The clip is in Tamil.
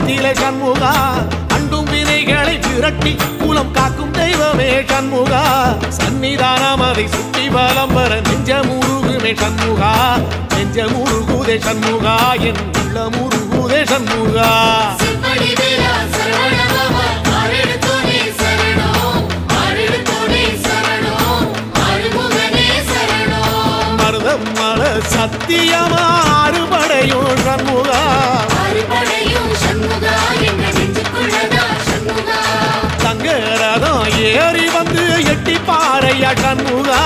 கோலத்திலே சண்முகா அண்டும் வினைகளை விரட்டி குலம் காக்கும் தெய்வமே சண்முகா சன்னிதானம் அதை சுற்றி பலம் வர நெஞ்சமுருகுமே சண்முகா நெஞ்சமுருகுதே சண்முகா என் உள்ள முருகுதே சண்முகா மருதமல சத்தியமா அறுபடையும் சண்முகா தங்க ரதம் ஏறி வந்து எட்டி பாறையா சண்முகா